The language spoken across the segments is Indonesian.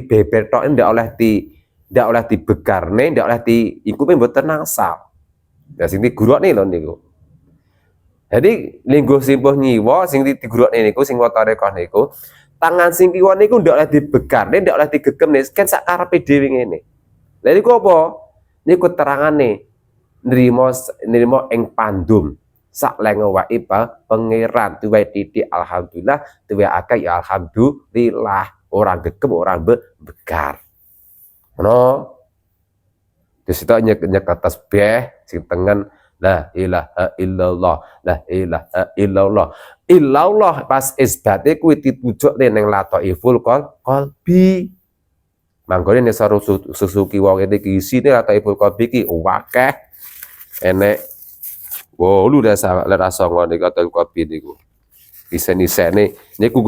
beber tok ndak oleh dibegarne, ndak oleh diikume mboten angsal. Lah sing digurukne lho niku. Jadi linggo simpuh nyiwa sing digurukne niku sing watarekah niku, tangan sing kiwa niku ndak oleh dibegarne, ndak oleh digegemne, kan sak karepe dhewe ngene. Lha niku apa? Niku terangane nrimo ing pandum sak lenge wae pangeran tuwe titik alhamdulillah, tuwe akeh ya alhamdulillah, orang gegem orang begar. Ngono. Terus itu nyek tasbih sing tengen la ilaha illallah, la ilaha illallah. Illallah pas isbate kuwi ditujuk ning lataiful qalbi. Manggone nek susuki wong iki isine lataiful qalbi iki akeh. Enek 8 dasa ler asongo nek lataiful qalbi niku. Isen-isene niku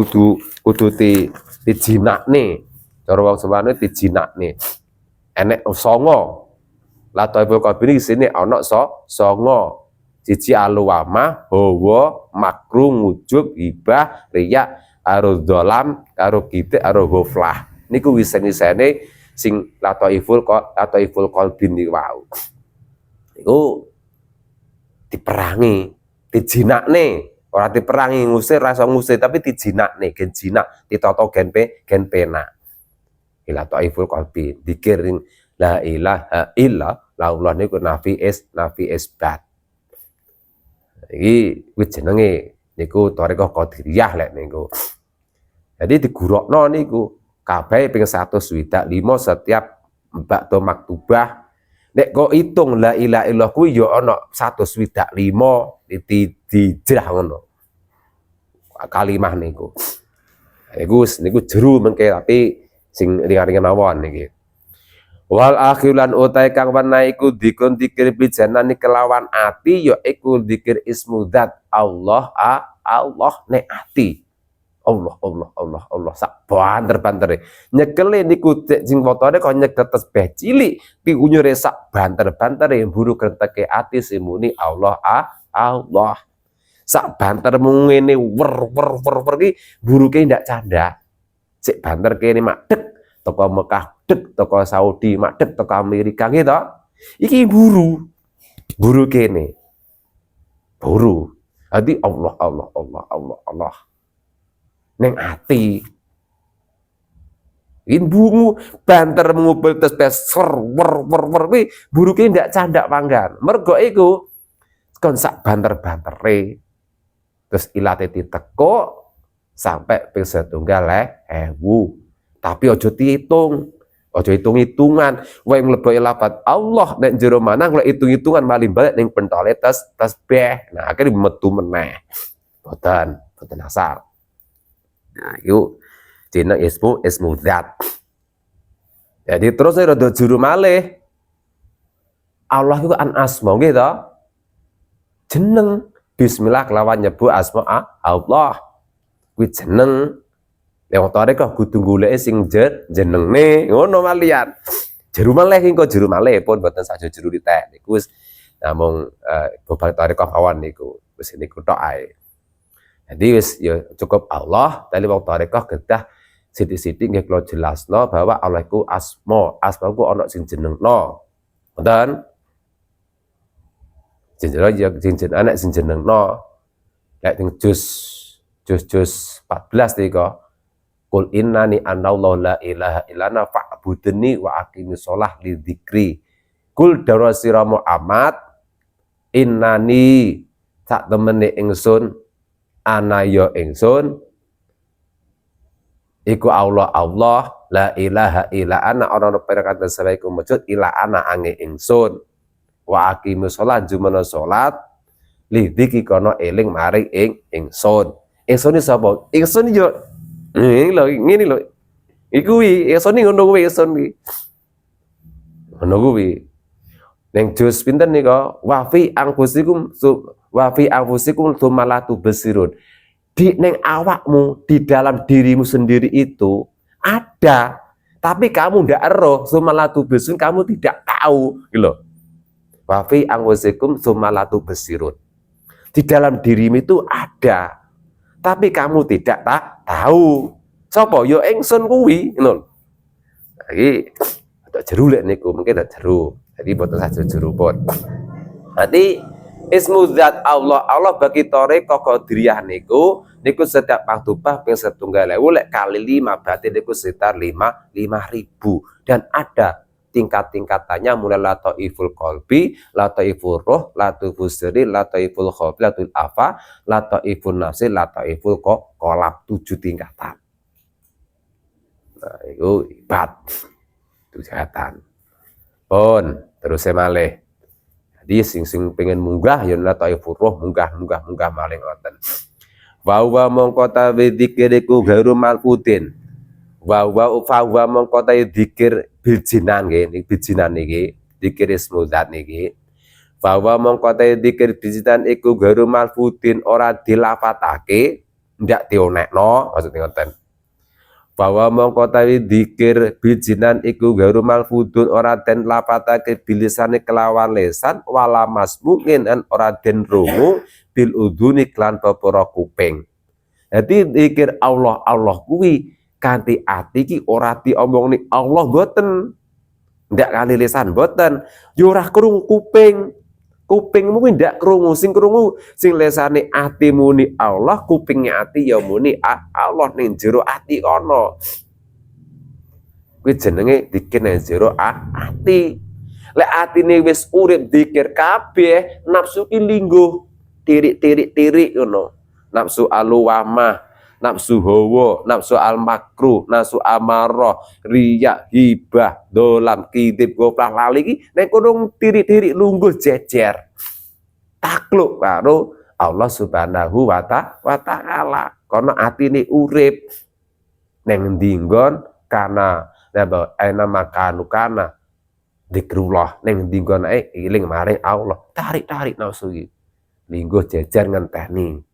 kudu dijinakne. Cara wong sewane dijinakne. Enek 9. Lataiful qalbi isine ana songo. Siji aluwama, hawa, makruh, ngujub, hibah, riya, karo dzalam, karo kitik, karo ghaflah. Niku wisen-wisene sing lataiful qalbi niku wau. Iku diperangi, dijinakne, ora diperangi ngusir, rasa ngusir tapi dijinakne, gen jinak, ditata gen penak. Lataiful qalbi, dzikir la ilaha illallah niku nafi isbat. Iki kuwi jenenge niku thariqah qadiriyah lek niku. Jadi digurukno niku kabeh ping 125 setiap ba'da maktubah. Nek kok hitung la ilaha illallah kuwi ya ana 125 dijrah ngono. Kalimah niku. Niku jero mengke tapi sing ringan-ringan mawon niki. Wal akhiran utai kang wana iku dikon dikir bijanani kelawan ati ya iku dikir ismu dzat Allah nek ati. Allah sak banter-bantere. Nyekele niku sing fotone kok nyekel tasbih cilik piunyure sak banter-bantere mburu kenteke ati simuni Allah. Sak banter mung ngene wer ki buruke ndak canda. Sik banter kene mak dek toko Mekah dek toko Saudi mak dek toko Amerika gitu. Iki buru kene. Buru. Adi Allah. Neng ati. In bungu banter mengubel tasbih wer kuwi buruke ndak candak panggan. Mergo iku kon sak banter-bantere. Terus ilate diteko sampai ping 1.000. Tapi aja diitung. Aja hitung-hitungan. Wae mleboke lafaz Allah nek jero manang lek hitung-hitungan malih balik ning pentole tasbih. Nah, akhire metu meneh. Boten asar. Nah, yuk jeneng ismu dzat. Jadi terus rada juru malih. Allah itu an asma nggih to? Jeneng bismillah kelawan nyebut asma Allah. Kuwi jeneng yang thariqah kudu goleke sing jenengne ngono malian. Juru malih engko juru malih pun boten saja juru ditek niku wis namung bobal thariqah mawon niku. Wis niku tok ae. Jadi wis ya cukup Allah, tadi wong thariqah kedah sithik-sithik nggih kula jelasno bahwa Allah iku asma. Asma ku ana sing jenengno. Ngoten. Jeneng anak sing jenengno. Lek ning juz 14 nika Qul innani anallahu la ilaha illana fa'budni wa aqimis shalah li dzikri. Qul darasira Muhammad innani sak temene ingsun ana ya ingsun iku Allah la ilaha illa ana ana perkata sawaiku mujud ila ana ange ingsun wa aqimus shalah jumana salat li dzikri kono eling maring ingsun. Ingsun sapa? Ingsun yo ngene lho. Iku wi ingsun ngono kuwi ingsun iki. Ngono kuwi. Ning juz pinten nika wa fi anfusikum tsumalatu besirun. Di ning awakmu, di dalam dirimu sendiri itu ada, tapi kamu ndak eroh, tsumalatu besirun kamu tidak tahu gitu loh. Wa fi anfusikum tsumalatu besirun. Di dalam dirimu itu ada, tapi kamu tidak tahu. Sapa? Ya ingsun kuwi ngono. Iki ada jeru lek niku, mungkin ada jeru. Jadi boten saja jeru pun. Berarti ismu zat Allah bagi tarekah qadiriyah niku setiap maktubah ping 1.000 lek kali 5 berarti niku sekitar 5.000 dan ada tingkat-tingkatannya mulai lataiful qalbi, lataiful roh, lataiful sirri, lataiful khafi, lataiful afa, lataiful nafsi, lataiful qalb 7 tingkatan. Nah, itu ibat. Itu tingkatan. Pun terus saya malih. Jadi sing pengen munggah ya lataiful roh munggah maling ngoten. Wa wa mongko ta dzikiriku gairu malfudin. Wa mongko ta dzikir bijinan nggih, bijinan niki, dzikir ismu zat niki. Wa mongko ta dzikir bijinan iku gairu malfudin ora dilafatake, ndak dionekno maksudnya ngoten. Bahwa mongko tawi dzikir bijinan iku garu malfudun ora den lafatake bilisane kelawan lesan wala masmungin an ora den rungu bil uduni klan pepara kuping. Jadi dzikir Allah kuwi kanthi ati iki ora diomongni Allah boten. Ndak kali lesan boten, yo ora krungu kuping. Kupingmu kuwi ndak krungu, sing krungu sing lesane ati muni Allah, kupingnya ati ya muni Allah ning jero ati ana. Kuwi jenenge dzikir ning jero ati. Lek atine wis urip dzikir kabeh, nafsu ki lingguh, tirik ngono. Nafsu aluwamah, nafsu hawa, nafsu al-makruh, nafsu amarah, riya, hibah, dolam, kidib, goplah lali iki nek kono tirik-tirik lungguh jejer. Takluk karo Allah Subhanahu wa ta'ala. Kono atine urip ning endi nggon kana napa ana makanu kana zikrullah ning endi nggon ae eling maring Allah. Tarik-tarik nafsu iki. Lingguh jejer ngenteni.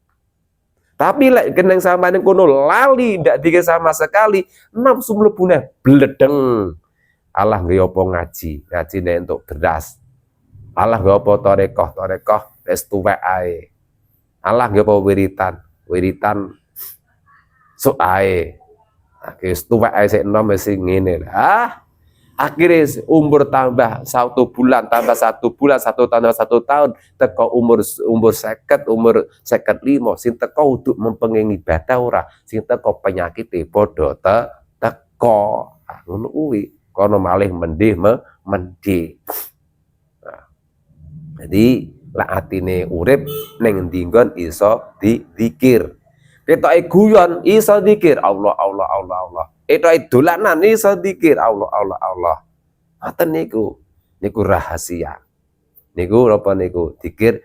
Tapi lek geneng sampeyan kono lali ndak dikira sama sekali, nafsu mlebune bledeng. Allah nggih apa ngaji nek entuk beras. Allah nggih apa tarekah wis tuwek ae. Allah nggih apa wiritan sok ae. Wis tuwek ae sik enom wis ngene. Akhirnya umur tambah 1 bulan, tambah 1 bulan, 1 tahun, 1 tahun, teko umur 50, umur 55, sing teko untuk mempengen ibadah ora, sing teko penyakit padha teko. Ngono kuwi, kono malih mendih mendih. Nah, jadi lek atine urip ning endi nggon iso dizikir. Ketoke guyon iso zikir Allah. Itu dolanan iso zikir Allah. Ngoten niku rahasia. Niku apa niku? Zikir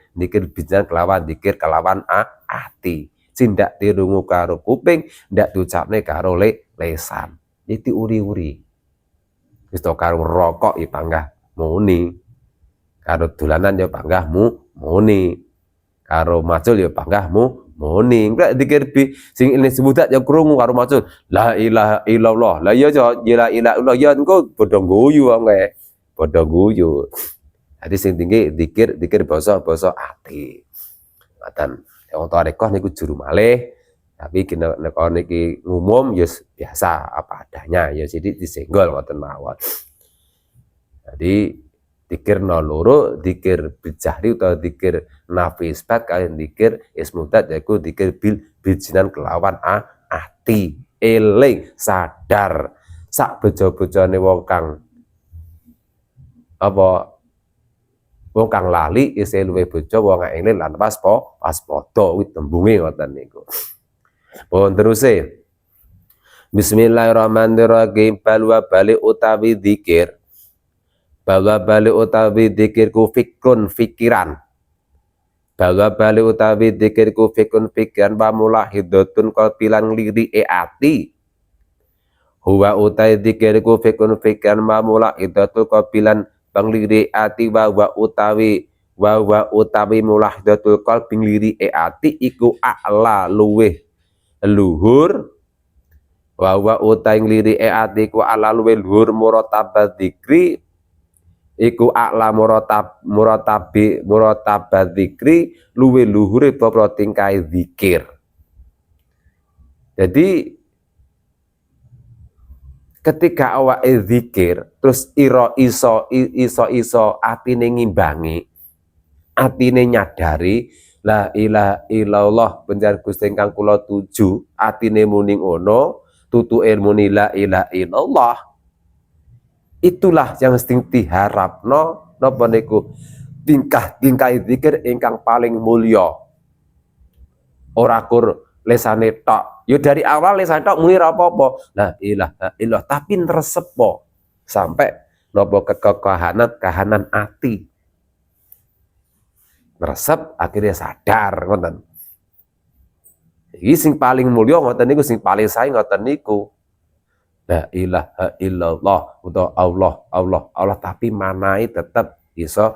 bijan kelawan zikir kelawan ati. Sing ndak dirungu karo kuping, ndak diucapne karo lesan. Iki uri-uri. Wis to karo rokok ya panggah muni. Karo dolanan ya panggah muni. Karo macul ya panggah muni. Enggak dikir sing ini sebutat ya krungu karo macul la ilaha illallah. Lah ya la ilaha illallah ya engko padha guyu wae. Padha guyu. Jadi sing tinggi dikir basa ati. Ngoten. Wong tarekah niku juru malih. Tapi nek niki ngumum ya biasa apa adanya ya jadi disenggol ngoten mawon. Jadi dikir loro, dikir bijahri atau dikir nafisbat kalian dikir ismudat yaitu dikir bijinan kelawan ati eling sadar sak bejo-bejone wong kang lali isih luwih bojo wong eling lan waspada kuwi tembunge ngoten niku. Pun teruse Bismillahirrahmanirrahim balwa bali utawi dzikir bahwa bali utawi dzikirku fikrun fikiran bahwa bali utawi dzikirku fikrun fikiran wa mulahidatun qalbilan liri ati huwa utai dzikirku fikrun fikiran wa mulahidatul qalbilan bang liri ati wa utawi mulahidatul qalbi liri ati iku a'la luweh luhur wa utai liri ati ku a'la luweh luhur muratabat dzikri iku a'la muratabat dzikri luwe luhure apa tingkahe zikir. Jadi ketika awake zikir terus iso atine ngimbangi, atine nyadari la ilaha illallah panjenengan Gusti ingkang kula tuju, atine muni ngono, tutuke muni la ilaha illallah. Itulah yang sing diharapno napa niku tingkah zikir ingkang paling mulya. Ora kur lesane tok. Ya dari awal lesane tok muni ora apa-apa. La ilaha illallah tapi nresepo sampai napa kahanan ati. Resep akhirnya sadar ngoten. Iki sing paling mulya ngoten niku, sing paling sae ngoten niku. La ilaha illallah utawa Allah tapi manai tetep iso